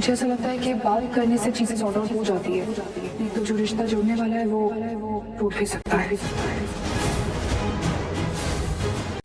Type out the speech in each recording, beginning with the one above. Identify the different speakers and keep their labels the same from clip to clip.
Speaker 1: मुझे ऐसा लगता है कि बात करने से चीजें सॉर्ट आउट हो जाती है, नहीं तो जो रिश्ता जोड़ने वाला है वो टूट भी सकता है।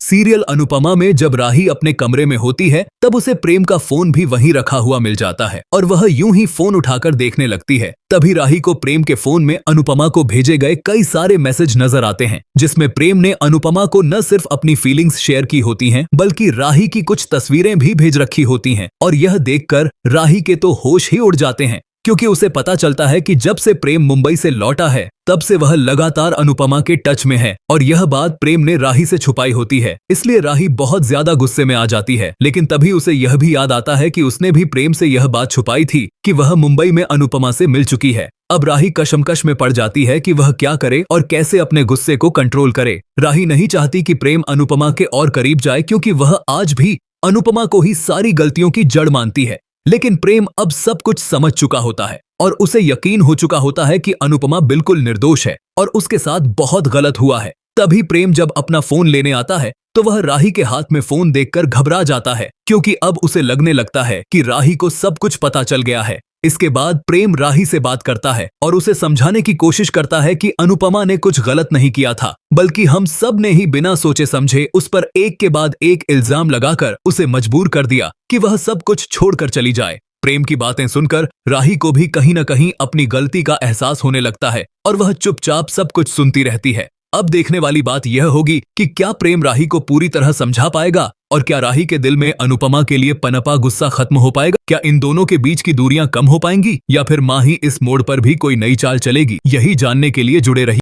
Speaker 2: सीरियल अनुपमा में जब राही अपने कमरे में होती है तब उसे प्रेम का फोन भी वहीं रखा हुआ मिल जाता है और वह यूं ही फोन उठाकर देखने लगती है। तभी राही को प्रेम के फोन में अनुपमा को भेजे गए कई सारे मैसेज नजर आते हैं, जिसमें प्रेम ने अनुपमा को न सिर्फ अपनी फीलिंग्स शेयर की होती हैं, बल्कि राही की कुछ तस्वीरें भी भेज रखी होती हैं। और यह देखकर राही के तो होश ही उड़ जाते हैं, क्योंकि उसे पता चलता है कि जब से प्रेम मुंबई से लौटा है तब से वह लगातार अनुपमा के टच में है और यह बात प्रेम ने राही से छुपाई होती है। इसलिए राही बहुत ज्यादा गुस्से में आ जाती है, लेकिन तभी उसे यह भी याद आता है कि उसने भी प्रेम से यह बात छुपाई थी कि वह मुंबई में अनुपमा से मिल चुकी है। अब राही कशमकश में पड़ जाती है कि वह क्या करे और कैसे अपने गुस्से को कंट्रोल करे। राही नहीं चाहती कि प्रेम अनुपमा के और करीब जाए, क्योंकि वह आज भी अनुपमा को ही सारी गलतियों की जड़ मानती है। लेकिन प्रेम अब सब कुछ समझ चुका होता है और उसे यकीन हो चुका होता है कि अनुपमा बिल्कुल निर्दोष है और उसके साथ बहुत गलत हुआ है। तभी प्रेम जब अपना फोन लेने आता है तो वह राही के हाथ में फोन देखकर घबरा जाता है, क्योंकि अब उसे लगने लगता है कि राही को सब कुछ पता चल गया है। इसके बाद प्रेम राही से बात करता है और उसे समझाने की कोशिश करता है कि अनुपमा ने कुछ गलत नहीं किया था, बल्कि हम सब ने ही बिना सोचे समझे उस पर एक के बाद एक इल्जाम लगाकर उसे मजबूर कर दिया कि वह सब कुछ छोड़कर चली जाए। प्रेम की बातें सुनकर राही को भी कहीं न कहीं अपनी गलती का एहसास होने लगता है और वह चुपचाप सब कुछ सुनती रहती है। अब देखने वाली बात यह होगी कि क्या प्रेम राही को पूरी तरह समझा पाएगा और क्या राही के दिल में अनुपमा के लिए पनपा गुस्सा खत्म हो पाएगा। क्या इन दोनों के बीच की दूरियां कम हो पाएंगी या फिर माही इस मोड़ पर भी कोई नई चाल चलेगी। यही जानने के लिए जुड़े रहिए।